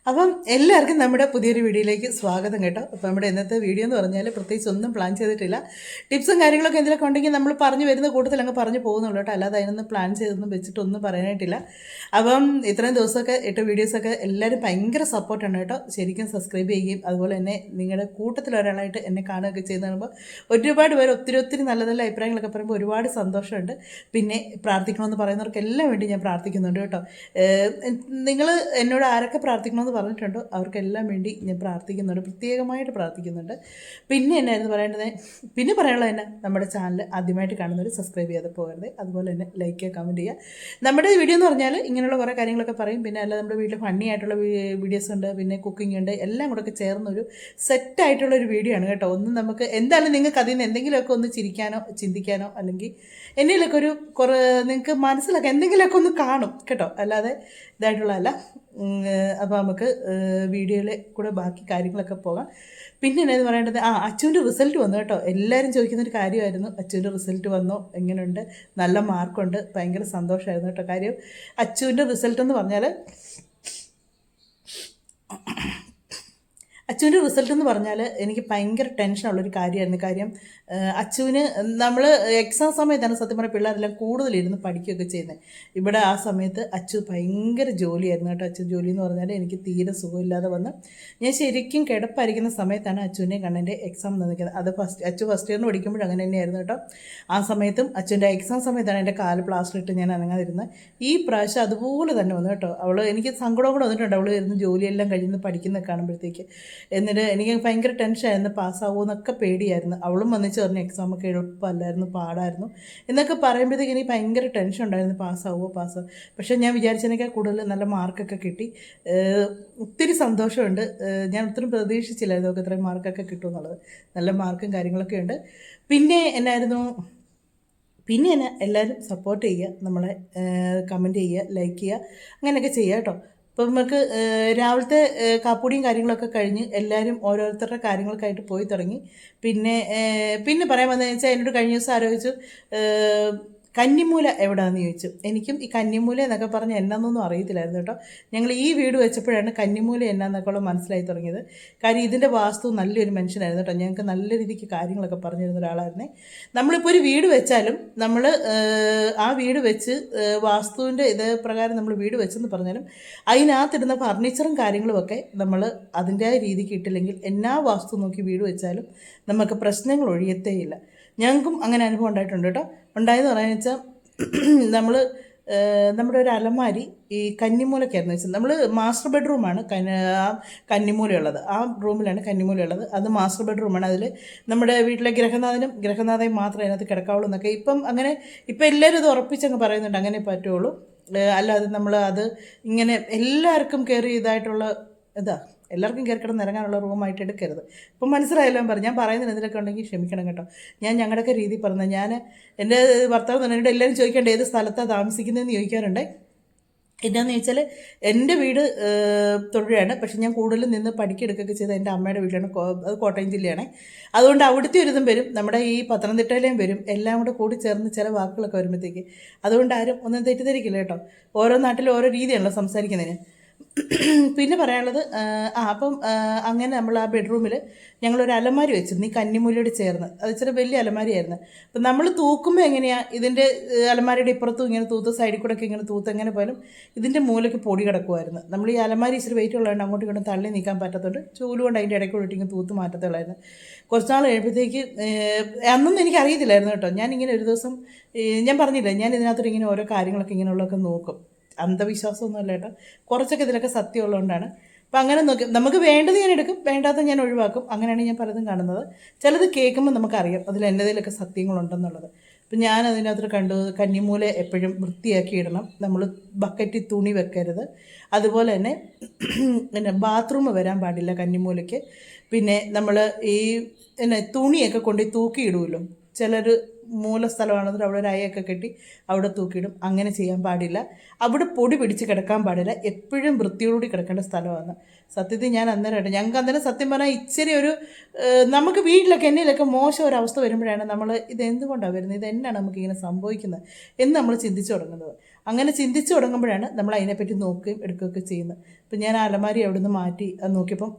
അപ്പം എല്ലാവർക്കും നമ്മുടെ പുതിയൊരു വീഡിയോയിലേക്ക് സ്വാഗതം കേട്ടോ. അപ്പോൾ നമ്മുടെ ഇന്നത്തെ വീഡിയോ എന്ന് പറഞ്ഞാൽ പ്രത്യേകിച്ച് ഒന്നും പ്ലാൻ ചെയ്തിട്ടില്ല. ടിപ്സും കാര്യങ്ങളൊക്കെ എന്തെങ്കിലുമൊക്കെ ഉണ്ടെങ്കിൽ നമ്മൾ പറഞ്ഞു വരുന്ന കൂട്ടത്തിൽ അങ്ങ് പറഞ്ഞു പോകുന്നുള്ളൂ കേട്ടോ. അല്ലാതെ അതിനൊന്നും പ്ലാൻ ചെയ്തൊന്നും വെച്ചിട്ടൊന്നും പറയാനായിട്ടില്ല. അപ്പം ഇത്രയും ദിവസമൊക്കെ ഇട്ട വീഡിയോസൊക്കെ എല്ലാവരും ഭയങ്കര സപ്പോർട്ടാണ് കേട്ടോ. ശരിക്കും സബ്സ്ക്രൈബ് ചെയ്യുകയും അതുപോലെ തന്നെ നിങ്ങളുടെ കൂട്ടത്തിൽ ഒരാളായിട്ട് എന്നെ കാണുകയൊക്കെ ചെയ്യുന്ന കാണുമ്പോൾ ഒരുപാട് പേര് ഒത്തിരി ഒത്തിരി നല്ല നല്ല അഭിപ്രായങ്ങളൊക്കെ പറയുമ്പോൾ ഒരുപാട് സന്തോഷമുണ്ട്. പിന്നെ പ്രാർത്ഥിക്കണമെന്ന് പറയുന്നവർക്കെല്ലാം വേണ്ടി ഞാൻ പ്രാർത്ഥിക്കുന്നുണ്ട് കേട്ടോ. നിങ്ങൾ എന്നോട് ആരൊക്കെ പ്രാർത്ഥിക്കണമെന്ന് പറഞ്ഞിട്ടുണ്ടോ അവർക്കെല്ലാം വേണ്ടി ഞാൻ പ്രാർത്ഥിക്കുന്നുണ്ട്, പ്രത്യേകമായിട്ട് പ്രാർത്ഥിക്കുന്നുണ്ട്. പിന്നെ എന്നായിരുന്നു പറയേണ്ടത്, പിന്നെ പറയാനുള്ളത് തന്നെ നമ്മുടെ ചാനൽ ആദ്യമായിട്ട് കാണുന്നവർ സബ്സ്ക്രൈബ് ചെയ്യാതെ പോകരുത്. അതുപോലെ തന്നെ ലൈക്ക് ചെയ്യുക, കമൻറ്റ് ചെയ്യുക. നമ്മുടെ വീഡിയോ എന്ന് പറഞ്ഞാൽ ഇങ്ങനെയുള്ള കുറേ കാര്യങ്ങളൊക്കെ പറയും. പിന്നെ അല്ല നമ്മുടെ വീട്ടിൽ ഫണ്ണി ആയിട്ടുള്ള വീഡിയോസ് ഉണ്ട്, പിന്നെ കുക്കിംഗ് ഉണ്ട്, എല്ലാം കൂടെ ഒക്കെ ചേർന്നൊരു സെറ്റായിട്ടുള്ളൊരു വീഡിയോ ആണ് കേട്ടോ. ഒന്നും നമുക്ക് എന്തായാലും നിങ്ങൾക്ക് അതിൽ നിന്ന് എന്തെങ്കിലുമൊക്കെ ഒന്ന് ചിരിക്കാനോ ചിന്തിക്കാനോ അല്ലെങ്കിൽ എന്തെങ്കിലുമൊക്കെ ഒരു കുറേ നിങ്ങൾക്ക് മനസ്സിലൊക്കെ എന്തെങ്കിലുമൊക്കെ ഒന്ന് കാണും കേട്ടോ. അല്ലാതെ ഇതായിട്ടുള്ളതല്ല. അപ്പോൾ നമുക്ക് വീഡിയോയിൽ കൂടെ ബാക്കി കാര്യങ്ങളൊക്കെ പോകാം. പിന്നെ എന്നാന്ന് പറയേണ്ടത്, അച്ചുവിൻ്റെ റിസൾട്ട് വന്നു കേട്ടോ. എല്ലാവരും ചോദിക്കുന്നൊരു കാര്യമായിരുന്നു, അച്ചുവിൻ്റെ റിസൾട്ട് വന്നോ, എങ്ങനെയുണ്ട്, നല്ല മാർക്കുണ്ട്, ഭയങ്കര സന്തോഷമായിരുന്നു കേട്ടോ. കാര്യം അച്ചുവിൻ്റെ റിസൾട്ട് എന്ന് പറഞ്ഞാൽ അച്ചുവിൻ്റെ റിസൾട്ട് എന്ന് പറഞ്ഞാൽ എനിക്ക് ഭയങ്കര ടെൻഷനുള്ളൊരു കാര്യമായിരുന്നു. കാര്യം അച്ചുവിന് നമ്മൾ എക്സാം സമയത്താണ് സത്യം പറഞ്ഞാൽ പിള്ളേരെല്ലാം കൂടുതലിരുന്ന് പഠിക്കുകയൊക്കെ ചെയ്യുന്നത്. ഇവിടെ ആ സമയത്ത് അച്ചു ഭയങ്കര ജോലിയായിരുന്നു കേട്ടോ. അച്ചു ജോലി എന്ന് പറഞ്ഞാൽ എനിക്ക് തീരെ സുഖമില്ലാതെ വന്ന് ഞാൻ ശരിക്കും കിടപ്പായിരിക്കുന്ന സമയത്താണ് അച്ചുവിൻ്റെ കണ്ണൻ്റെ എക്സാം നിൽക്കുന്നത്. അത് അച്ചു ഫസ്റ്റ് ഇയറിന് പഠിക്കുമ്പോൾ അങ്ങനെ തന്നെയായിരുന്നു കേട്ടോ. ആ സമയത്തും അച്ചുവിൻ്റെ എക്സാം സമയത്താണ് എൻ്റെ കാല് പ്ലാസ്റ്റർ ഇട്ട് ഞാൻ അനങ്ങാതിരുന്നത്. ഈ പ്രാവശ്യം അതുപോലെ തന്നെ വന്നു കേട്ടോ. എനിക്ക് സങ്കടം കൂടെ വന്നിട്ടുണ്ട്. അവൾ ഇരുന്ന് ജോലിയെല്ലാം കഴിയുന്ന പഠിക്കുന്നത് കാണുമ്പോഴത്തേക്ക്. എന്നിട്ട് എനിക്ക് ഭയങ്കര ടെൻഷനായിരുന്നു, പാസ്സാവുമെന്നൊക്കെ പേടിയായിരുന്നു. അവളും വന്നിച്ച് പറഞ്ഞു എക്സാമൊക്കെ എളുപ്പമല്ലായിരുന്നു, പാടായിരുന്നു എന്നൊക്കെ പറയുമ്പോഴത്തേക്ക് എനിക്ക് ഭയങ്കര ടെൻഷൻ ഉണ്ടായിരുന്നു, പാസ്സാവുമോ. പക്ഷേ ഞാൻ വിചാരിച്ചതിനേക്കാൾ കൂടുതൽ നല്ല മാർക്കൊക്കെ കിട്ടി. ഒത്തിരി സന്തോഷമുണ്ട്. ഞാൻ ഒത്തിരി പ്രതീക്ഷിച്ചില്ലായിരുന്നു നമുക്ക് ഇത്രയും മാർക്കൊക്കെ കിട്ടുമെന്നുള്ളത്. നല്ല മാർക്കും കാര്യങ്ങളൊക്കെ ഉണ്ട്. പിന്നെ എന്നെ എല്ലാവരും സപ്പോർട്ട് ചെയ്യുക, നമ്മളെ കമൻറ്റ് ചെയ്യുക, ലൈക്ക് ചെയ്യുക, അങ്ങനെയൊക്കെ ചെയ്യുക കേട്ടോ. അപ്പോൾ നമുക്ക് രാവിലത്തെ കാപ്പുടിയും കാര്യങ്ങളൊക്കെ കഴിഞ്ഞ് എല്ലാവരും ഓരോരുത്തരുടെ കാര്യങ്ങൾക്കായിട്ട് പോയി തുടങ്ങി. പിന്നെ പറയാൻ വന്നതെന്ന് വെച്ചാൽ എന്നോട് കഴിഞ്ഞ ദിവസം ആലോചിച്ചു കന്നിമൂല എവിടെയാണെന്ന് ചോദിച്ചു. എനിക്കും ഈ കന്നിമൂല എന്നൊക്കെ പറഞ്ഞ് എന്നാന്നൊന്നും അറിയത്തില്ലായിരുന്നു കേട്ടോ. ഞങ്ങൾ ഈ വീട് വെച്ചപ്പോഴാണ് കന്നിമൂല എന്നാന്നൊക്കെ ഉള്ള മനസ്സിലായി തുടങ്ങിയത്. കാര്യം ഇതിൻ്റെ വാസ്തു നല്ലൊരു മനുഷ്യനായിരുന്നു കേട്ടോ. ഞങ്ങൾക്ക് നല്ല രീതിക്ക് കാര്യങ്ങളൊക്കെ പറഞ്ഞു തരുന്ന ഒരാളായിരുന്നേ. നമ്മളിപ്പോൾ ഒരു വീട് വെച്ചാലും നമ്മൾ ആ വീട് വെച്ച് വാസ്തുവിൻ്റെ ഇത് പ്രകാരം നമ്മൾ വീട് വെച്ചെന്ന് പറഞ്ഞാലും അതിനകത്തിടുന്ന ഫർണിച്ചറും കാര്യങ്ങളുമൊക്കെ നമ്മൾ അതിൻ്റെതായ രീതിക്ക് ഇട്ടില്ലെങ്കിൽ എന്നാ വാസ്തു നോക്കി വീട് വെച്ചാലും നമുക്ക് പ്രശ്നങ്ങൾ ഒഴിയത്തേയില്ല. ഞങ്ങൾക്കും അങ്ങനെ അനുഭവം ഉണ്ടായിട്ടുണ്ട് കേട്ടോ. ഉണ്ടായെന്ന് പറയാന്ന് വെച്ചാൽ നമ്മൾ നമ്മുടെ ഒരു അലമാരി ഈ കന്നിമൂലക്കായിരുന്നു വെച്ചത്. നമ്മൾ മാസ്റ്റർ ബെഡ്റൂമാണ് കന്നിമൂലയുള്ളത്. ആ റൂമിലാണ് കന്നിമൂലയുള്ളത്. അത് മാസ്റ്റർ ബെഡ്റൂമാണ്. അതിൽ നമ്മുടെ വീട്ടിലെ ഗ്രഹനാഥയും മാത്രമേ അതിനകത്ത് കിടക്കാവുള്ളൂ എന്നൊക്കെ ഇപ്പം എല്ലാവരും ഇത് ഉറപ്പിച്ചങ്ങ് പറയുന്നുണ്ട്, അങ്ങനെ പറ്റുള്ളൂ. അല്ലാതെ നമ്മൾ അത് ഇങ്ങനെ എല്ലാവർക്കും കയറി ഇതായിട്ടുള്ള എല്ലാവർക്കും കയറി കിടന്ന് ഇറങ്ങാനുള്ള റൂമായിട്ട് എടുക്കരുത്. ഇപ്പം മനസ്സിലായല്ലോ പറഞ്ഞു. ഞാൻ പറയുന്നതിന് എന്തെങ്കിലുമൊക്കെ ഉണ്ടെങ്കിൽ ക്ഷമിക്കണം കേട്ടോ. ഞാൻ ഞങ്ങളുടെയൊക്കെ രീതി പറഞ്ഞത്. എൻ്റെ ഭർത്താവ് തന്നെ എന്നോട് എല്ലാവരും ചോദിക്കേണ്ട ഏത് സ്ഥലത്താണ് താമസിക്കുന്നതെന്ന് ചോദിക്കാറുണ്ട്. എന്നാന്ന് ചോദിച്ചാൽ എൻ്റെ വീട് തൊടുപുഴയാണ്. പക്ഷെ ഞാൻ കൂടുതലും നിന്ന് പഠിക്കെടുക്കുകയൊക്കെ ചെയ്ത് എൻ്റെ അമ്മയുടെ വീട്ടിലാണ്. അത് കോട്ടയം ജില്ലയാണ്. അതുകൊണ്ട് അവിടുത്തെ ഒരിതും വരും, നമ്മുടെ ഈ പത്തനംതിട്ടയിലേയും വരും. എല്ലാം കൂടെ കൂടി ചേർന്ന് ചില വാക്കുകളൊക്കെ വരുമ്പോഴത്തേക്ക് അതുകൊണ്ട് ആരും ഒന്നും തെറ്റിദ്ധരിക്കില്ല കേട്ടോ. ഓരോ നാട്ടിലും ഓരോ രീതിയാണല്ലോ സംസാരിക്കുന്നതിന്. പിന്നെ പറയാനുള്ളത്, അപ്പം അങ്ങനെ നമ്മൾ ആ ബെഡ്റൂമിൽ ഞങ്ങളൊരു അലമാരി വെച്ചിരുന്നു ഈ കന്നിമൂലയോട് ചേർന്ന്. അത് ഇച്ചിരി വലിയ അലമാരിയായിരുന്നു. അപ്പം നമ്മൾ തൂക്കുമ്പോൾ എങ്ങനെയാണ് ഇതിൻ്റെ അലമാരിയുടെ ഇപ്പുറത്തും ഇങ്ങനെ തൂത്ത് സൈഡിൽ കൂടെ ഒക്കെ ഇങ്ങനെ തൂത്ത് എങ്ങനെ പോലും ഇതിൻ്റെ മൂലയ്ക്ക് പൊടി കിടക്കുമായിരുന്നു. നമ്മൾ ഈ അലമാരി ഇച്ചിരി വെയിറ്റ് ഉള്ളതുകൊണ്ട് അങ്ങോട്ടും ഇങ്ങോട്ടും തള്ളി നീക്കാൻ പറ്റത്തുണ്ട്. ചൂലുകൊണ്ട് അതിൻ്റെ ഇടയ്ക്ക് കൂടെ ഇങ്ങനെ തൂത്ത് മാറ്റത്തുള്ളായിരുന്നു. കുറച്ച് നാൾ കഴിയുമ്പോഴത്തേക്ക് അന്നൊന്നും എനിക്കറിയത്തില്ലായിരുന്നു കേട്ടോ. ഞാനിങ്ങനെ ഒരു ദിവസം ഞാൻ പറഞ്ഞില്ല, ഞാൻ ഇതിനകത്തോട്ട് ഇങ്ങനെ ഓരോ കാര്യങ്ങളൊക്കെ ഇങ്ങനെയുള്ളതൊക്കെ നോക്കും. അന്ധവിശ്വാസമൊന്നുമല്ല കേട്ടോ, കുറച്ചൊക്കെ ഇതിലൊക്കെ സത്യമുള്ളതുകൊണ്ടാണ്. അപ്പം അങ്ങനെ നോക്കി നമുക്ക് വേണ്ടത് ഞാൻ എടുക്കും, വേണ്ടാത്ത ഞാൻ ഒഴിവാക്കും. അങ്ങനെയാണ് ഞാൻ പലതും കാണുന്നത്. ചിലത് കേൾക്കുമ്പോൾ നമുക്കറിയാം അതിൽ എന്നതിലൊക്കെ സത്യങ്ങളുണ്ടെന്നുള്ളത്. അപ്പം ഞാൻ അതിനകത്ത് കണ്ടു, കന്നിമൂല എപ്പോഴും വൃത്തിയാക്കി ഇടണം. നമ്മൾ ബക്കറ്റിൽ തുണി വെക്കരുത്. അതുപോലെ തന്നെ ബാത്റൂം വരാൻ പാടില്ല കന്നിമൂലയ്ക്ക്. പിന്നെ നമ്മൾ ഈ തുണിയൊക്കെ കൊണ്ട് തൂക്കിയിടുമല്ലോ ചിലർ, മൂലസ്ഥലമാണെന്നിട്ട് അവിടെ ഒരു അയയൊക്കെ കെട്ടി അവിടെ തൂക്കിയിടും. അങ്ങനെ ചെയ്യാൻ പാടില്ല. അവിടെ പൊടി പിടിച്ച് കിടക്കാൻ പാടില്ല. എപ്പോഴും വൃത്തിയോടുകൂടി കിടക്കേണ്ട സ്ഥലമാണ്. സത്യത്തിൽ ഞാൻ അന്നേരമായിട്ട് ഞങ്ങൾക്ക് അന്നേരം സത്യം പറഞ്ഞാൽ ഇച്ചിരി ഒരു നമുക്ക് വീട്ടിലൊക്കെ എന്നതിലൊക്കെ മോശം ഒരവസ്ഥ വരുമ്പോഴാണ് നമ്മൾ ഇതെന്തുകൊണ്ടാണ് വരുന്നത്, ഇതെന്നാണ് നമുക്കിങ്ങനെ സംഭവിക്കുന്നത് എന്ന് നമ്മൾ ചിന്തിച്ചു തുടങ്ങുന്നത്. അങ്ങനെ ചിന്തിച്ച് തുടങ്ങുമ്പോഴാണ് നമ്മൾ അതിനെപ്പറ്റി നോക്കുകയും എടുക്കുകയൊക്കെ ചെയ്യുന്നത്. ഇപ്പം ഞാൻ അലമാരി അവിടെ നിന്ന് മാറ്റി അത് നോക്കിയപ്പം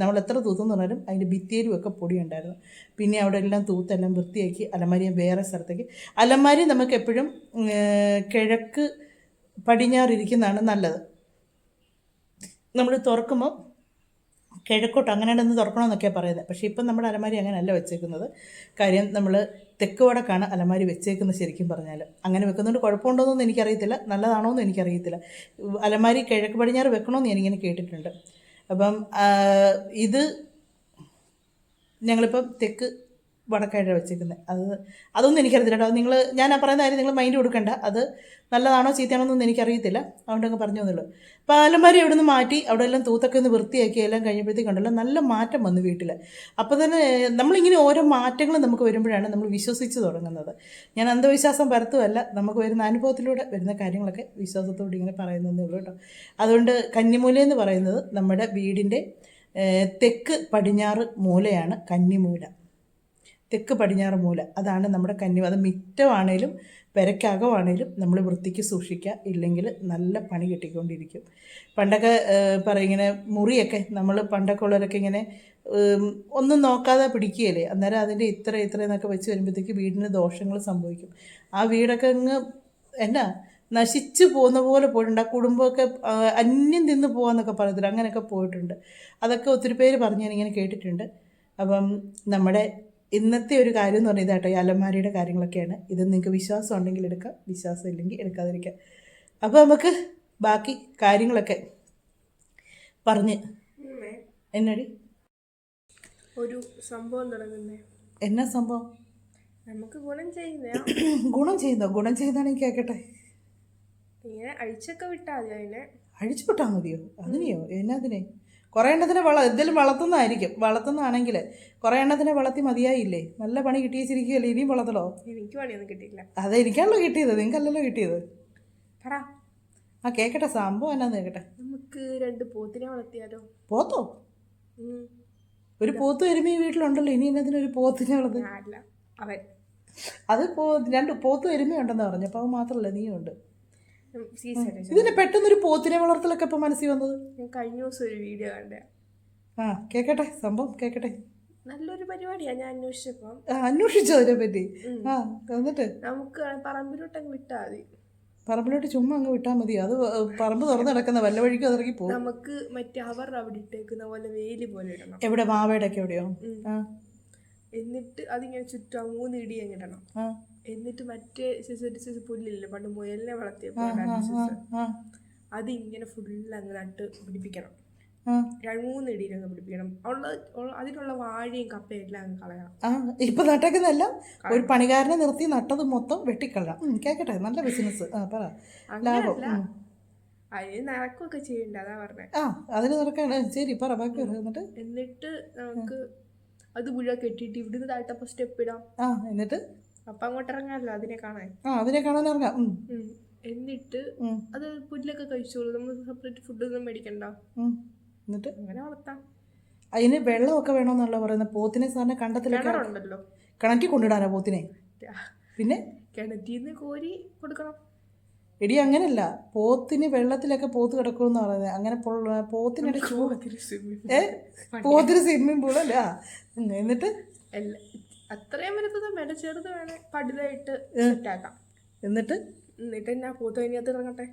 നമ്മൾ എത്ര തൂത്തെന്ന് പറഞ്ഞാലും അതിൻ്റെ ഭിത്തിയിലും ഒക്കെ പൊടി ഉണ്ടായിരുന്നു. പിന്നെ അവിടെ എല്ലാം തൂത്തെല്ലാം വൃത്തിയാക്കി അലമാരി വേറെ സ്ഥലത്തേക്ക്. അലമാരി നമുക്ക് എപ്പോഴും കിഴക്ക് പടിഞ്ഞാറിരിക്കുന്നതാണ് നല്ലത്. നമ്മൾ തുറക്കുമ്പോൾ കിഴക്കോട്ട് അങ്ങനെയാണെന്ന് തുറക്കണമെന്നൊക്കെയാണ് പറയുന്നത്. പക്ഷേ ഇപ്പം നമ്മുടെ അലമാരി അങ്ങനെയല്ല വെച്ചേക്കുന്നത്. കാര്യം നമ്മൾ തെക്ക് വടക്കാണ് അലമാരി വെച്ചേക്കുന്നത്. ശരിക്കും പറഞ്ഞാൽ അങ്ങനെ വെക്കുന്നതുകൊണ്ട് കുഴപ്പമുണ്ടോയെന്നൊന്നും എനിക്കറിയത്തില്ല, നല്ലതാണോയെന്നും എനിക്കറിയത്തില്ല. അലമാരി കിഴക്ക് പടിഞ്ഞാറ് വെക്കണമെന്ന് ഞാനിങ്ങനെ കേട്ടിട്ടുണ്ട്. അപ്പം ഇത് ഞങ്ങളിപ്പം തെക്ക് വടക്കായിട്ടാണ് വെച്ചേക്കുന്നത്. അതൊന്നും എനിക്കറിയത്തില്ല കേട്ടോ. ഞാൻ ആ പറയുന്ന കാര്യം നിങ്ങൾ മൈൻഡ് കൊടുക്കണ്ട. അത് നല്ലതാണോ ചീത്തയാണോ എന്നൊന്നും എനിക്കറിയത്തില്ല, അതുകൊണ്ട് അങ്ങ് പറഞ്ഞു തന്നുള്ളൂ. അപ്പോൾ അലമാരി അവിടെ നിന്ന് മാറ്റി അവിടെ എല്ലാം തൂത്തൊക്കെ ഒന്ന് വൃത്തിയാക്കി എല്ലാം കഴിഞ്ഞപ്പോഴത്തേക്കുണ്ടല്ലോ നല്ല മാറ്റം വന്നു വീട്ടിൽ. അപ്പോൾ തന്നെ നമ്മളിങ്ങനെ ഓരോ മാറ്റങ്ങൾ നമുക്ക് വരുമ്പോഴാണ് നമ്മൾ വിശ്വസിച്ച് തുടങ്ങുന്നത്. ഞാൻ അന്ധവിശ്വാസം പരത്തുമല്ല, നമുക്ക് വരുന്ന അനുഭവത്തിലൂടെ വരുന്ന കാര്യങ്ങളൊക്കെ വിശ്വാസത്തോട് ഇങ്ങനെ പറയുന്നതേ ഉള്ളൂ കേട്ടോ. അതുകൊണ്ട് കന്നിമൂല എന്ന് പറയുന്നത് നമ്മുടെ വീടിൻ്റെ തെക്ക് പടിഞ്ഞാറ് മൂലയാണ് കന്നിമൂല. തെക്ക് പടിഞ്ഞാറ് മൂല അതാണ് നമ്മുടെ അത് മിറ്റമാണേലും പെരക്കകമാണേലും നമ്മൾ വൃത്തിക്ക് സൂക്ഷിക്കുക, ഇല്ലെങ്കിൽ നല്ല പണി കിട്ടിക്കൊണ്ടിരിക്കും. പണ്ടൊക്കെ ഇങ്ങനെ മുറിയൊക്കെ നമ്മൾ പണ്ടൊക്കെ ഉള്ളവരൊക്കെ ഇങ്ങനെ ഒന്നും നോക്കാതെ പിടിക്കുകയല്ലേ, അന്നേരം അതിൻ്റെ ഇത്ര എന്നൊക്കെ വെച്ച് വരുമ്പോഴത്തേക്ക് വീടിന് ദോഷങ്ങൾ സംഭവിക്കും. ആ വീടൊക്കെ അങ്ങ് നശിച്ചു പോകുന്ന പോലെ പോയിട്ടുണ്ട്. ആ കുടുംബമൊക്കെ അന്യം തിന്ന് പോകാമെന്നൊക്കെ പറയത്തില്ല, അങ്ങനെയൊക്കെ പോയിട്ടുണ്ട്. അതൊക്കെ ഒത്തിരി പേര് പറഞ്ഞ് ഞാനിങ്ങനെ കേട്ടിട്ടുണ്ട്. അപ്പം നമ്മുടെ ഇന്നത്തെ ഒരു കാര്യം എന്ന് പറഞ്ഞാൽ ഇതാട്ടോ, ഈ അലമാരിയുടെ കാര്യങ്ങളൊക്കെയാണ്. ഇത് നിങ്ങൾക്ക് വിശ്വാസം ഉണ്ടെങ്കിൽ എടുക്കാം, വിശ്വാസം ഇല്ലെങ്കിൽ എടുക്കാതിരിക്കാം. അപ്പോൾ നമുക്ക് ബാക്കി കാര്യങ്ങളൊക്കെ പറഞ്ഞ് എന്നടി ഒരു സംഭവം തുടങ്ങുന്നേ. എന്നാ സംഭവം? നമുക്ക് ഗുണം ഗുണം ചെയ്യുന്നതാണെങ്കിൽ കേൾക്കട്ടെ. ഇങ്ങനെ അഴിച്ചൊക്കെ വിട്ടാൽ മതി. അതിനെ അഴിച്ചു വിട്ടാൽ മതിയോ? അതിനെയോ? എന്നതിനെ? കുറേ എണ്ണത്തിനെ എന്തെങ്കിലും വളർത്തുന്നതായിരിക്കും. വളർത്തുന്നതാണെങ്കിൽ കുറേ എണ്ണത്തിനെ വളർത്തി മതിയായില്ലേ? നല്ല പണി കിട്ടിയിരിക്കുകയല്ലേ, ഇനിയും വളർത്തലോ? എനിക്ക് പണിയൊന്നും കിട്ടിയില്ല. അതെ, എനിക്കാണല്ലോ കിട്ടിയത്, നിങ്ങൾക്കല്ലല്ലോ കിട്ടിയത്. പറ. കേൾക്കട്ടെ, സംഭവം എന്നാന്ന് കേൾക്കട്ടെ. നമുക്ക് 2 പോത്തിനെ വളർത്തിയാലോ? പോത്തോ? ഒരു പോത്ത് എരുമ വീട്ടിലുണ്ടല്ലോ, ഇനി എന്നതിനൊരു പോത്തിനെ വളർത്തി? അത് 2 പോത്തും എരുമയുണ്ടെന്ന് പറഞ്ഞു. അപ്പോൾ അത് മാത്രമല്ല, നീയുണ്ട്. ഇതിനെ പെട്ടെന്നൊരു പോത്തിനെ വളർത്തലൊക്കെ ഇപ്പം മനസ്സിൽ വന്നത്? ഞാൻ കഴിഞ്ഞ ദിവസം ഒരു വീഡിയോ കണ്ടേ. കേക്കട്ടെ, സംഭവം കേക്കട്ടെ. നല്ലൊരു പരിപാടിയാണ്. ഞാൻ അന്വേഷിച്ചോ അതിനെ പറ്റി? എന്നിട്ട് നമുക്ക് പറമ്പിലോട്ട് അങ്ങ് വിട്ടാൽ മതി. പറമ്പിലോട്ട് ചുമ്മാ അങ്ങ് വിട്ടാൽ മതി? അത് പറമ്പ് തുറന്നു കിടക്കുന്ന വല്ല വഴിക്കും അതിറങ്ങി പോകും. നമുക്ക് മറ്റേ അവരുടെ അവിടെ ഇട്ടേക്കുന്ന പോലെ വേലി പോലെ ഇടണം. എവിടെ? മാവയുടെ ഒക്കെ എവിടെയോ? എന്നിട്ട് അതിങ്ങനെ ചുറ്റും 3 ഇടി അങ്ങിടണം. എന്നിട്ട് മറ്റേ പുല്ലില്ലേ പണ്ട് മുയലിനെ വളർത്തിയപ്പോ അതിങ്ങനെ ഫുള്ള് അങ്ങ് നട്ട് പിടിപ്പിക്കണം. 3 ഇടിയിലങ്ങ് പിടിപ്പിക്കണം. അതിനുള്ള വാഴയും കപ്പയും എല്ലാം അങ്ങ് കളയണം. ഇപ്പൊ നട്ടേക്കുന്നതെല്ലാം ഒരു പണിക്കാരനെ നിർത്തി നട്ടത് മൊത്തം വെട്ടിക്കളയാം. കേക്കട്ടെ, നല്ല ബിസിനസ്. പറ. ലാഭം. അതിന് നടക്കുകയൊക്കെ ചെയ്യണ്ട, അതാ പറഞ്ഞേ. അതിന് നടക്കാണ്. ശരി, പറ ബാക്കി. എന്നിട്ട് നമുക്ക് അത് മുഴുവൻ കെട്ടിയിട്ട് ഇവിടുന്ന് താഴ്ത്തപ്പോ സ്റ്റെപ്പ് ഇടാം. എന്നിട്ട് അപ്പൊ അങ്ങോട്ട് ഇറങ്ങാമല്ലോ അതിനെ കാണാൻ. അതിനെ കാണാൻ ഇറങ്ങാം. എന്നിട്ട് അത് പുല്ലൊക്കെ കഴിച്ചോളൂ, നമ്മൾ സെപ്പറേറ്റ് ഫുഡൊന്നും മേടിക്കണ്ട. എന്നിട്ട് അങ്ങനെ വളർത്താം. അതിന് വെള്ളമൊക്കെ വേണമെന്നുള്ള പറയുന്നത്. പോത്തിനെ സാറിന് കിണറുണ്ടല്ലോ, കിണറ്റി കൊണ്ടിടാനോ പോത്തിനെ? പിന്നെ കിണറ്റിന്ന് കോരി കൊടുക്കണം. എടി അങ്ങനല്ല, പോത്തിന് വെള്ളത്തിലൊക്കെ പോത്ത് കിടക്കുമെന്ന് പറയുന്നത്. അങ്ങനെ പോത്തിനിടെ പോത്തിന് സ്വിമ്മിങ് പൂളല്ല. എന്നിട്ട് അത്രയും വലുതൊന്നും വേണ്ട, ചെറുത് വേണേ പടുതായിട്ട് സെറ്റാക്കാം. എന്നിട്ട് എന്നാ പോത്ത് അതിനകത്ത് ഇറങ്ങട്ടെ.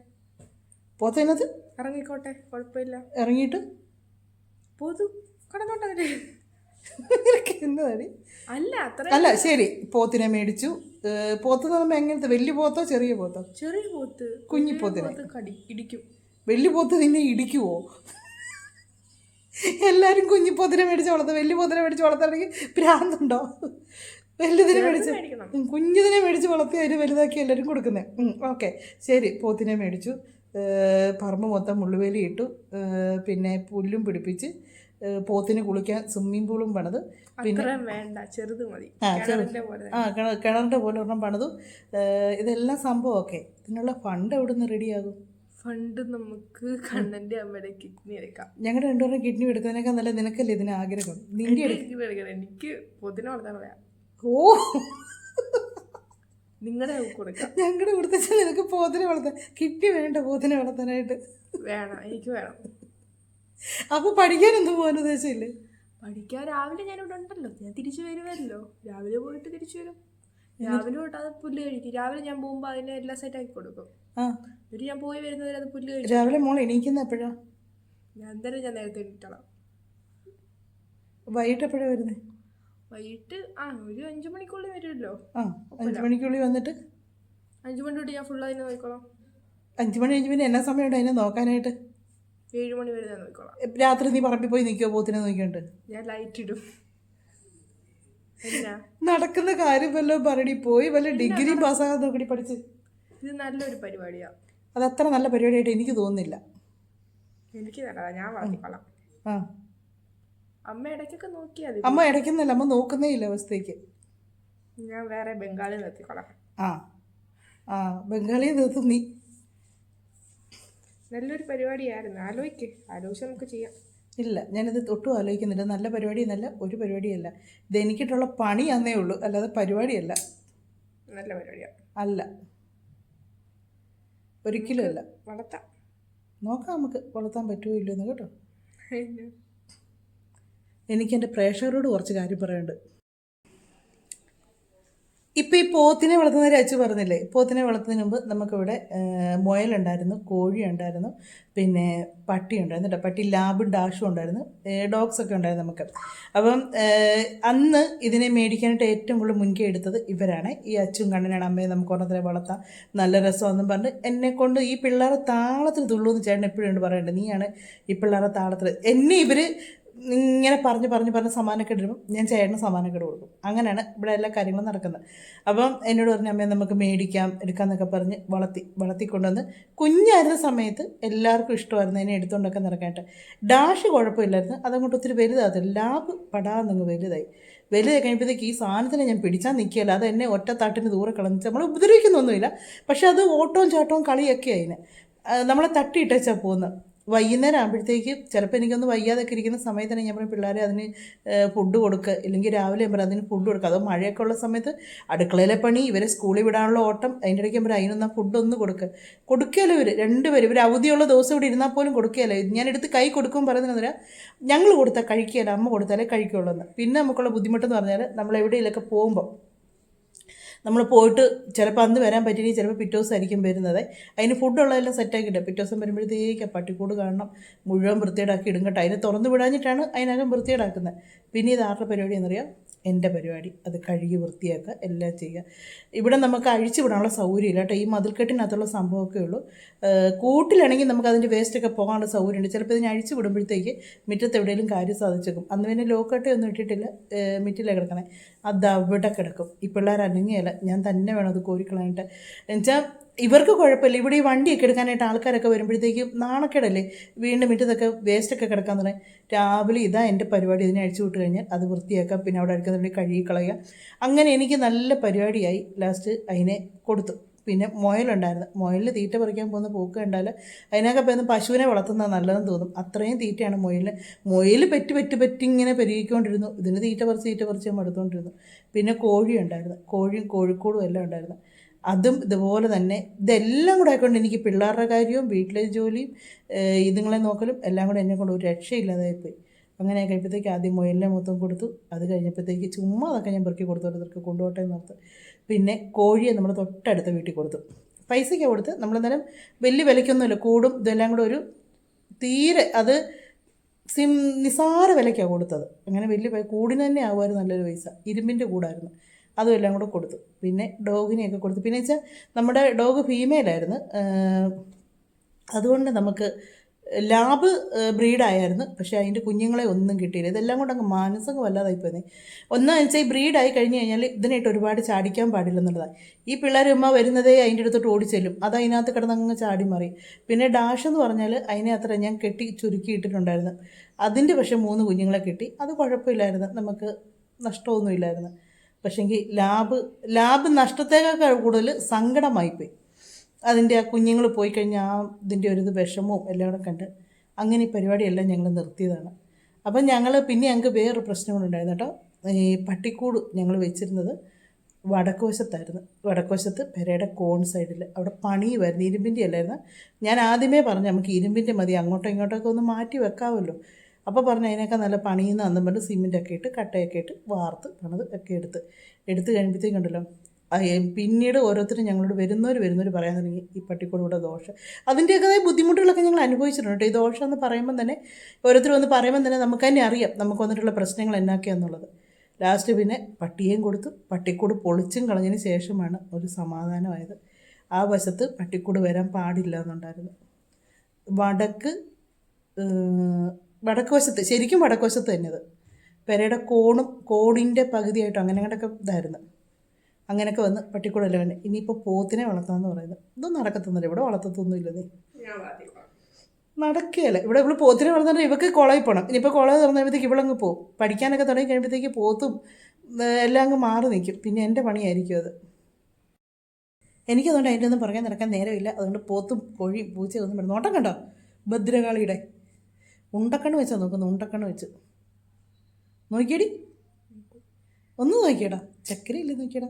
പോത്ത് അതിനകത്ത് ഇറങ്ങിക്കോട്ടെ, കുഴപ്പമില്ല. ഇറങ്ങിയിട്ട് പോത്ത് കടന്നോട്ടെ. എന്നതാടി? അല്ല ശരി, പോത്തിനെ മേടിച്ചു. പോത്ത് എന്ന് പറയുമ്പോൾ എങ്ങനത്തെ? വലിയ പോത്തോ ചെറിയ പോത്തോ? ചെറിയ പോത്ത്. കുഞ്ഞിപ്പോത്തിനെ ഇടിക്കും. വലിയ പോത്ത് നിന്നെ ഇടിക്കുവോ? എല്ലാവരും കുഞ്ഞിപ്പോത്തിനെ മേടിച്ച് വളർത്തും. വലിയ പോത്തിനെ മേടിച്ച് വളർത്തണമെങ്കിൽ ഭ്രാന്തുണ്ടോ? വലുതിനെ മേടിച്ച് കുഞ്ഞിതിനെ മേടിച്ച് വളർത്തി അതിന് വലുതാക്കി എല്ലാവരും കൊടുക്കുന്നത്. ഓക്കെ, ശരി. പോത്തിനെ മേടിച്ചു, പറമ്പ് മൊത്തം മുള്ളുവേലി ഇട്ടു, പിന്നെ പുല്ലും പിടിപ്പിച്ച്, പോത്തിന് കുളിക്കാൻ സ്വിമ്മിംഗ് പൂളും പണിത്. പിന്നെ വേണ്ട, ചെറുത് മതി. കിണറിൻ്റെ പോലെ ഒരെണ്ണം പണിതു. ഇതെല്ലാം സംഭവമൊക്കെ. ഇതിനുള്ള ഫണ്ട് എവിടെ നിന്ന് റെഡിയാകും? ഫണ്ട് നമുക്ക് കണ്ണൻ്റെ അമ്മയുടെ കിഡ്നി എടുക്കാം. ഞങ്ങളുടെ 2 കിഡ്നി എടുക്കുന്നതിനേക്കാൾ നല്ല നിനക്കല്ലേ ഇതിന് ആഗ്രഹം? നിന്റെ എടുക്കണം. എനിക്ക് പൊതിനെ വളർത്താൻ പറയാം. നിങ്ങളുടെ കൊടുക്കാം. ഞങ്ങളുടെ കൊടുത്താൽ നിനക്ക് പോത്തിനെ വളർത്താൻ കിട്ടി വേണ്ട പോത്തിനെ വളർത്താനായിട്ട്. വേണം, എനിക്ക് വേണം. അപ്പോൾ പഠിക്കാനൊന്നും പോകാൻ ഉദ്ദേശമില്ലേ? പഠിക്കാൻ രാവിലെ ഞാനിവിടെ ഉണ്ടല്ലോ, ഞാൻ തിരിച്ചു വരുമല്ലോ. രാവിലെ പോയിട്ട് തിരിച്ചു വരും. രാവിലെ തൊട്ട് അത് പുല്ല് കഴിക്കും. രാവിലെ ഞാൻ പോകുമ്പോൾ അതിനെ എല്ലാം സെറ്റാക്കി കൊടുക്കും. എന്നിട്ട് ഞാൻ പോയി വരുന്നവരെ അത് പുല്ല് കഴിക്കും. രാവിലെ മോൾ എണീക്കുന്ന എപ്പോഴാ? ഞാൻ എന്തായാലും ഞാൻ നേരത്തെ എണീറ്റോളാം. വൈകിട്ട് എപ്പോഴാണ് വരുന്നത്? വൈകിട്ട് ഒരു 5 മണിക്കുള്ളിൽ വരുമല്ലോ. 5 മണിക്കുള്ളിൽ വന്നിട്ട് 5 മണി തൊട്ട് ഞാൻ ഫുള്ള് അതിനെ നോക്കിക്കോളാം. 5 മണി കഴിഞ്ഞ് പിന്നെ എന്നാ സമയമുണ്ട് അതിനെ നോക്കാനായിട്ട്? 7 മണി വരെ ഞാൻ നോക്കിക്കോളാം. രാത്രി നീ പറമ്പിൽ പോയി നിൽക്കുമോ പോത്തിനെ നോക്കിയോണ്ട്? ഞാൻ ലൈറ്റ് ഇടും. നടക്കുന്ന കാര്യം വല്ലതും പറയടി. പോയി വല്ല ഡിഗ്രി പാസ്സാകാൻ നോക്കടി പഠിച്ച്. ഇത് നല്ലൊരു പരിപാടിയാണ്. അത് അത്ര നല്ല പരിപാടിയായിട്ട് എനിക്ക് തോന്നുന്നില്ല. എനിക്ക് നല്ലതാ, ഞാൻ വളർത്തിക്കോളാം. അമ്മ ഇടയ്ക്കൊക്കെ നോക്കിയാൽ മതി. അമ്മ ഇടയ്ക്കുന്നല്ല, അമ്മ നോക്കുന്നേ ഇല്ല അവസ്ഥയ്ക്ക്. ഞാൻ വേറെ ബംഗാളി നിർത്തിക്കോളാം. ബംഗാളി നിർത്തും നീ. നല്ലൊരു പരിപാടിയായിരുന്നു. ആലോചിച്ച് നമുക്ക് ചെയ്യാം. ഇല്ല, ഞാനിത് ഒട്ടും ആലോചിക്കുന്നില്ല. നല്ല പരിപാടിയെന്നല്ല, ഒരു പരിപാടിയല്ല. ഇത് എനിക്കിട്ടുള്ള പണിയാന്നേ ഉള്ളൂ, അല്ലാതെ പരിപാടിയല്ല. നല്ല പരിപാടിയാണ്. അല്ല, ഒരിക്കലും അല്ല. വളർത്താം, നോക്കാം നമുക്ക് വളർത്താൻ പറ്റുമോ ഇല്ലെന്ന് കേട്ടോ. എനിക്ക് എൻ്റെ പ്രേക്ഷകരോട് കുറച്ച് കാര്യം പറയാനുണ്ട്. ഇപ്പം ഈ പോത്തിനെ വളർത്തുന്നവരെ അച്ചു പറഞ്ഞില്ലേ, പോത്തിനെ വളർത്തുന്നതിന് മുമ്പ് നമുക്കിവിടെ മുയലുണ്ടായിരുന്നു, കോഴി ഉണ്ടായിരുന്നു, പിന്നെ പട്ടി ഉണ്ടായിരുന്നു കേട്ടോ. പട്ടി ലാബും ഡാഷും ഉണ്ടായിരുന്നു, ഡോഗ്സൊക്കെ ഉണ്ടായിരുന്നു നമുക്ക്. അപ്പം അന്ന് ഇതിനെ മേടിക്കാനായിട്ട് ഏറ്റവും കൂടുതൽ മുൻകൈ എടുത്തത് ഇവരാണ്. ഈ അച്ചും കണ്ണനാണ്. അമ്മയെ നമുക്ക് ഒരെണ്ണത്തിനെ വളർത്താം, നല്ല രസമെന്നും പറഞ്ഞ് എന്നെക്കൊണ്ട് ഈ പിള്ളേരെ താളത്തിൽ തുള്ളൂന്ന് ചേട്ടൻ എപ്പോഴും പറയേണ്ടത്. നീയാണ് ഈ പിള്ളേരെ താളത്തിൽ. എന്നെ ഇവർ ഇങ്ങനെ പറഞ്ഞ് സമ്മാനക്കേട് ഇടുമ്പം ഞാൻ ചേട്ടന് സമ്മാനക്കേട് കൊടുക്കും. അങ്ങനെയാണ് ഇവിടെ എല്ലാ കാര്യങ്ങളും നടക്കുന്നത്. അപ്പം എന്നോട് പറഞ്ഞ അമ്മയെ നമുക്ക് മേടിക്കാം എടുക്കാമെന്നൊക്കെ പറഞ്ഞ് വളർത്തിക്കൊണ്ടുവന്ന് കുഞ്ഞായിരുന്ന സമയത്ത് എല്ലാവർക്കും ഇഷ്ടമായിരുന്നു അതിനെ എടുത്തുകൊണ്ടൊക്കെ നടക്കാനായിട്ട്. ഡാഷ് കുഴപ്പമില്ലായിരുന്നു, അതങ്ങോട്ട് ഒത്തിരി വലുതാകത്തില്ല. ലാബ് പടാന്നങ്ങ് വലുതായി കഴിയുമ്പോഴത്തേക്ക് ഈ സാധനത്തിനെ ഞാൻ പിടിച്ചാൽ നിൽക്കുകയല്ല. അത് എന്നെ ഒറ്റ താട്ടിന് ദൂരെ കളഞ്ഞ് നമ്മൾ ഉപദ്രവിക്കുന്നൊന്നുമില്ല, പക്ഷെ അത് ഓട്ടവും ചാട്ടവും കളിയൊക്കെ അതിന് നമ്മളെ തട്ടിയിട്ടാ പോകുന്നത്. വൈകുന്നേരം ആകുമ്പോഴത്തേക്ക് ചിലപ്പോൾ എനിക്കൊന്ന് വയ്യാതൊക്കെ ഇരിക്കുന്ന സമയത്ത് തന്നെ ഞാൻ പിള്ളേരെ അതിന് ഫുഡ് കൊടുക്കുക, ഇല്ലെങ്കിൽ രാവിലെ ഞാൻ അതിന് ഫുഡ് കൊടുക്കുക. അതോ മഴയൊക്കെ ഉള്ള സമയത്ത് അടുക്കളയിലെ പണി, ഇവരെ സ്കൂളിൽ വിടാനുള്ള ഓട്ടം, അതിൻ്റെ ഇടയ്ക്ക് അതിനൊന്നും ഫുഡൊന്നും കൊടുക്കുകയല്ലോ. ഇവർ അവധിയുള്ള ദിവസം ഇവിടെ ഇരുന്നാൽ പോലും കൊടുക്കുകയല്ലോ. ഞാനെടുത്ത് കൈ കൊടുക്കുമ്പോൾ പറയുന്നത് ഞങ്ങൾ കൊടുത്താൽ കഴിക്കുകയല്ല, അമ്മ കൊടുത്താലേ കഴിക്കുകയുള്ളൂ എന്ന്. പിന്നെ നമുക്കുള്ള ബുദ്ധിമുട്ടെന്ന് പറഞ്ഞാൽ നമ്മളെവിടെയെങ്കിലൊക്കെ പോകുമ്പോൾ നമ്മൾ പോയിട്ട് ചിലപ്പോൾ അന്ന് വരാൻ പറ്റിയില്ലെങ്കിൽ ചിലപ്പോൾ പിറ്റേ ദിവസമായിരിക്കും വരുന്നത്. അതിന് ഫുഡുള്ളതെല്ലാം സെറ്റാക്കിയിട്ട് പിറ്റേ ദിവസം വരുമ്പോഴത്തേക്ക് പട്ടിക്കൂട് കാണണം, മുഴുവൻ വൃത്തിയേടാക്കി ഇടും കേട്ടോ. അതിനെ തുറന്നു വിടാഞ്ഞിട്ടാണ് അതിനകം വൃത്തിയേടാക്കുന്നത്. പിന്നെ ഇത് ആരുടെ പരിപാടി എന്നറിയാം? എൻ്റെ പരിപാടി. അത് കഴുകി വൃത്തിയാക്കുക, എല്ലാം ചെയ്യുക. ഇവിടെ നമുക്ക് അഴിച്ചു വിടാനുള്ള സൗകര്യമില്ല കേട്ടോ. ഈ മതിൽക്കെട്ടിനകത്തുള്ള സംഭവമൊക്കെ ഉള്ളൂ. കൂട്ടിലാണെങ്കിൽ നമുക്ക് അതിൻ്റെ വേസ്റ്റൊക്കെ പോകാനുള്ള സൗകര്യമുണ്ട്. ചിലപ്പോൾ ഇതിനെ അഴിച്ചു വിടുമ്പോഴത്തേക്ക് മുറ്റത്ത് എവിടെയെങ്കിലും കാര്യം സാധിച്ചേക്കും. അന്ന് പിന്നെ ലോക്കട്ടയൊന്നും ഇട്ടിട്ടില്ല, മിറ്റിലാണ് കിടക്കണേ. അത് അവിടെ കിടക്കും. ഈ പിള്ളേർ അനങ്ങിയല്ല, ഞാൻ തന്നെ വേണം അത് കോരിക്കളയാനായിട്ട്. എന്നുവെച്ചാൽ ഇവർക്ക് കുഴപ്പമില്ല. ഇവിടെ ഈ വണ്ടിയൊക്കെ എടുക്കാനായിട്ട് ആൾക്കാരൊക്കെ വരുമ്പോഴത്തേക്കും നാണക്കേടല്ലേ, വീണ്ടും മുറ്റത്തൊക്കെ വേസ്റ്റൊക്കെ കിടക്കാൻ തുടങ്ങി. രാവിലെ ഇതാ എൻ്റെ പരിപാടി. ഇതിനെ അഴിച്ചു വിട്ട് കഴിഞ്ഞാൽ അത് വൃത്തിയാക്കാം, പിന്നെ അവിടെ അടിക്കുന്നുണ്ടെങ്കിൽ കഴുകി കളയുക. അങ്ങനെ എനിക്ക് നല്ല പരിപാടിയായി. ലാസ്റ്റ് അതിനെ കൊടുത്തു. പിന്നെ മുയലുണ്ടായിരുന്നു. മുയലിൽ തീറ്റ പറിക്കാൻ പോകുന്ന പോക്ക് കണ്ടാൽ അതിനൊക്കെ പോയി പശുവിനെ വളർത്തുന്നത് നല്ലതെന്ന് തോന്നും. അത്രയും തീറ്റയാണ് മുയൽ പെറ്റി ഇങ്ങനെ പെരുകിക്കൊണ്ടിരുന്നു. ഇതിന് തീറ്റ പറിച്ച് മടുത്തുകൊണ്ടിരുന്നു. പിന്നെ കോഴി ഉണ്ടായിരുന്നു, കോഴിയും കോഴിക്കോടും എല്ലാം ഉണ്ടായിരുന്നു. അതും ഇതുപോലെ തന്നെ. ഇതെല്ലാം കൂടെ ആയിക്കൊണ്ട് എനിക്ക് പിള്ളേരുടെ കാര്യവും വീട്ടിലെ ജോലിയും ഇതുങ്ങളെ നോക്കലും എല്ലാം കൂടെ എന്നെ കൊണ്ട് ഒരു രക്ഷയില്ലാതായിപ്പോയി. അങ്ങനെ കഴിയുമ്പോഴത്തേക്ക് ആദ്യം മുയലിനെ മൊത്തം കൊടുത്തു. അത് കഴിഞ്ഞപ്പോഴത്തേക്ക് ചുമ്മാ അതൊക്കെ ഞാൻ പെറുക്കി കൊടുത്തോട്ടർക്ക് കൊണ്ടുപോട്ടെ എന്ന് ഓർത്ത്. പിന്നെ കോഴിയെ നമ്മൾ തൊട്ടടുത്ത വീട്ടിൽ കൊടുത്തു. പൈസയ്ക്ക് കൊടുത്ത്. നമ്മളെന്നാലും വലിയ വിലയ്ക്കൊന്നുമില്ല. കൂടും ഇതെല്ലാം കൂടെ ഒരു തീരെ അത് നിസാര വിലയ്ക്കാണ് കൊടുത്തത്. അങ്ങനെ വലിയ കൂടിന് തന്നെ ആകുമായിരുന്നു നല്ലൊരു പൈസ. ഇരുമ്പിൻ്റെ കൂടായിരുന്നു. അതും എല്ലാം കൂടെ കൊടുത്തു. പിന്നെ ഡോഗിനെയൊക്കെ കൊടുത്തു. പിന്നെ വെച്ചാൽ നമ്മുടെ ഡോഗ് ഫീമെയിലായിരുന്നു, അതുകൊണ്ട് നമുക്ക് ലാബ് ബ്രീഡായിരുന്നു. പക്ഷേ അതിൻ്റെ കുഞ്ഞുങ്ങളെ ഒന്നും കിട്ടിയില്ല. ഇതെല്ലാം കൊണ്ട് അങ്ങ് മാനസികം വല്ലാതായിപ്പോയി. ഒന്നാന്ന് വെച്ചാൽ ഈ ബ്രീഡായി കഴിഞ്ഞ് കഴിഞ്ഞാൽ ഇതിനായിട്ട് ഒരുപാട് ചാടിക്കാൻ പാടില്ലെന്നുള്ളതാണ്. ഈ പിള്ളേർ വരുന്നതേ അതിൻ്റെ അടുത്തോട്ട് ഓടിച്ചെല്ലും. അത് അതിനകത്ത് കിടന്നങ്ങ് ചാടി മാറി. പിന്നെ ഡാഷ് എന്ന് പറഞ്ഞാൽ അതിനെ അത്ര ഞാൻ കെട്ടി ചുരുക്കിയിട്ടിട്ടുണ്ടായിരുന്നു. അതിൻ്റെ പക്ഷേ 3 കുഞ്ഞുങ്ങളെ കിട്ടി. അത് കുഴപ്പമില്ലായിരുന്നു, നമുക്ക് നഷ്ടമൊന്നുമില്ലായിരുന്നു. പക്ഷേങ്കിൽ ലാബ് നഷ്ടത്തേക്കാൾ കൂടുതൽ സങ്കടമായിപ്പോയി. അതിൻ്റെ ആ കുഞ്ഞുങ്ങൾ പോയി കഴിഞ്ഞാൽ ഇതിൻ്റെ ഒരു വിഷമവും എല്ലാം കൂടെ കണ്ട് അങ്ങനെ ഈ പരിപാടിയെല്ലാം ഞങ്ങൾ നിർത്തിയതാണ്. അപ്പം ഞങ്ങൾക്ക് വേറൊരു പ്രശ്നം കൂടെ ഉണ്ടായിരുന്നു കേട്ടോ. ഈ പട്ടിക്കൂട് ഞങ്ങൾ വെച്ചിരുന്നത് വടക്ക് വശത്തായിരുന്നു. വടക്ക് വശത്ത് പെരയുടെ കോൺ സൈഡിൽ അവിടെ പണിയുമായിരുന്നു. ഇരുമ്പിൻ്റെ അല്ലായിരുന്നു. ഞാൻ ആദ്യമേ പറഞ്ഞു നമുക്ക് ഇരുമ്പിൻ്റെ മതി, അങ്ങോട്ടോ ഇങ്ങോട്ടൊക്കെ ഒന്ന് മാറ്റി വെക്കാമല്ലോ. അപ്പോൾ പറഞ്ഞു അതിനൊക്കെ നല്ല പണിയുന്ന അന്നും പറഞ്ഞ് സിമെൻറ്റൊക്കെ ഇട്ട് കട്ടയൊക്കെ ഇട്ട് വാർത്ത് പണിത് ഒക്കെ എടുത്ത് കഴിയുമ്പോഴത്തേക്കുണ്ടല്ലോ പിന്നീട് ഓരോരുത്തരും ഞങ്ങളോട് വരുന്നവർ പറയാൻ തുടങ്ങി ഈ പട്ടിക്കൂടെ ദോഷം. അതിൻ്റെയൊക്കെ ബുദ്ധിമുട്ടുകളൊക്കെ ഞങ്ങൾ അനുഭവിച്ചിട്ടുണ്ട്. ഈ ദോഷം എന്ന് പറയുമ്പം തന്നെ ഓരോരുത്തർ വന്ന് പറയുമ്പം തന്നെ നമുക്ക് തന്നെ അറിയാം നമുക്ക് വന്നിട്ടുള്ള പ്രശ്നങ്ങൾ എന്നൊക്കെയാണെന്നുള്ളത്. ലാസ്റ്റ് പിന്നെ പട്ടിയേയും കൊടുത്തു. പട്ടിക്കൂട് പൊളിച്ചും കളഞ്ഞതിന് ശേഷമാണ് ഒരു സമാധാനമായത്. ആ വശത്ത് പട്ടിക്കൂട് വരാൻ പാടില്ല എന്നുണ്ടായിരുന്നു. വടക്ക് വശത്ത്, ശരിക്കും വടക്ക് വശത്ത് തന്നെ അത് പെരയുടെ കോണിൻ്റെ പകുതിയായിട്ടും അങ്ങനെയൊക്കെ ഇതായിരുന്നു. അങ്ങനെയൊക്കെ വന്ന് പട്ടിക്കൂടല്ല വേണ്ടേ. ഇനിയിപ്പോൾ പോത്തിനെ വളർത്താമെന്ന് പറയുന്നത് ഇതൊന്നും നടക്കത്തൊന്നുമില്ല, ഇവിടെ വളർത്തത്തൊന്നുമില്ല. നീ നടക്കുകയല്ല ഇവിടെ. ഇവള് പോത്തിനെ വളർന്നിട്ട് ഇവക്ക് കോളേജിൽ പോകണം. ഇനിയിപ്പോൾ കോളേജ് തുറന്നപ്പോഴത്തേക്ക് ഇവളങ്ങ് പോകും. പഠിക്കാനൊക്കെ തുടങ്ങി കഴിയുമ്പോഴത്തേക്ക് പോത്തും എല്ലാം അങ്ങ് മാറി നിൽക്കും. പിന്നെ എൻ്റെ പണിയായിരിക്കും അത്. എനിക്കതുകൊണ്ട് അതിൻ്റെ ഒന്നും പറയാൻ നടക്കാൻ നേരമില്ല. അതുകൊണ്ട് പോത്തും കോഴിയും പൂച്ചയും ഒന്നും നോട്ടം കണ്ടോ ഭദ്രകാളിയുടെ ഉണ്ടക്കണ്ണ് വെച്ചാൽ നോക്കുന്നു. ഉണ്ടക്കണ്ണ് വെച്ച് നോക്കിയടി, ഒന്ന് നോക്കിയടാ. ചക്കരയില്ലേ നോക്കിയടാ.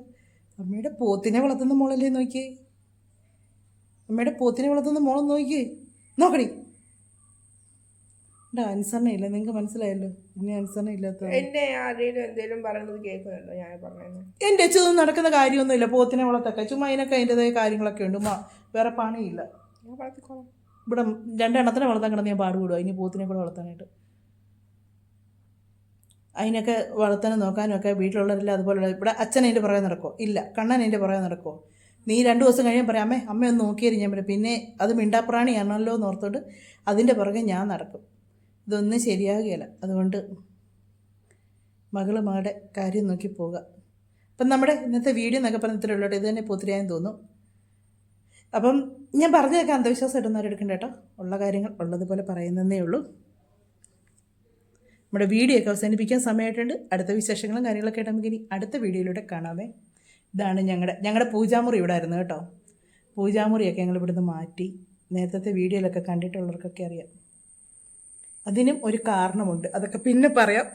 അമ്മയുടെ പോത്തിനെ വളർത്തുന്ന മോളല്ലേ നോക്കിയേ. അമ്മയുടെ പോത്തിനെ വളർത്തുന്ന മോളൊന്ന് നോക്കിയേ. നോക്കടി. അനുസരണയില്ല. നിങ്ങൾക്ക് മനസ്സിലായല്ലോ. പിന്നെ അനുസരണ ഇല്ലാത്ത എൻ്റെ അച്ഛനൊന്നും നടക്കുന്ന കാര്യമൊന്നുമില്ല. പോത്തിനെ വളർത്തൊക്കെ ചുമ്മാ അതിനൊക്കെ അതിൻ്റെതായ കാര്യങ്ങളൊക്കെ ഉണ്ട്. വേറെ പണിയില്ല. ഇവിടെ 2 എണ്ണത്തിനെ വളർത്താൻ കിടന്ന് ഞാൻ പാടുകൂടുക. ഇനി പോത്തിനെ കൂടെ വളർത്താനായിട്ട്. അതിനൊക്കെ വളർത്താനും നോക്കാനും ഒക്കെ വീട്ടിലുള്ളവരെല്ലാം അതുപോലെ. ഇവിടെ അച്ഛൻ അതിൻ്റെ പുറകെ നടക്കുമോ? ഇല്ല. കണ്ണൻ അതിൻ്റെ പുറകെ നടക്കുമോ? നീ 2 ദിവസം കഴിയാൻ പറയാം അമ്മ ഒന്ന് നോക്കിയാലും ഞാൻ പറയാം. പിന്നെ അത് മിണ്ടാപ്രാണിയാണല്ലോ എന്ന് ഓർത്തോണ്ട് അതിൻ്റെ പുറകെ ഞാൻ നടക്കും. ഇതൊന്നും ശരിയാകുകയില്ല. അതുകൊണ്ട് മകളുടെ കാര്യം നോക്കി പോവുക. അപ്പം നമ്മുടെ ഇന്നത്തെ വീഡിയോ എന്നൊക്കെ പറഞ്ഞ ഇത്രയേ ഉള്ളൂ. ഇത് തന്നെ പോത്തിരിയായെന്ന് തോന്നും. അപ്പം ഞാൻ പറഞ്ഞതൊക്കെ അന്ധവിശ്വാസം ഇടുന്നവർ എടുക്കണ്ട കേട്ടോ. ഉള്ള കാര്യങ്ങൾ ഉള്ളതുപോലെ പറയുന്നതേ ഉള്ളൂ. നമ്മുടെ വീഡിയോ ഒക്കെ അവസാനിപ്പിക്കാൻ സമയമായിട്ടുണ്ട്. അടുത്ത വിശേഷങ്ങളും കാര്യങ്ങളൊക്കെ ആയിട്ട് നമുക്ക് ഇനി അടുത്ത വീഡിയോയിലൂടെ കാണാമേ. ഇതാണ് ഞങ്ങളുടെ പൂജാമുറി ഇവിടെ ആയിരുന്നു കേട്ടോ. പൂജാമുറിയൊക്കെ ഞങ്ങൾ ഇവിടുന്ന് മാറ്റി. നേരത്തെ വീഡിയോയിലൊക്കെ കണ്ടിട്ടുള്ളവർക്കൊക്കെ അറിയാം. അതിനും ഒരു കാരണമുണ്ട്. അതൊക്കെ പിന്നെ പറയാം.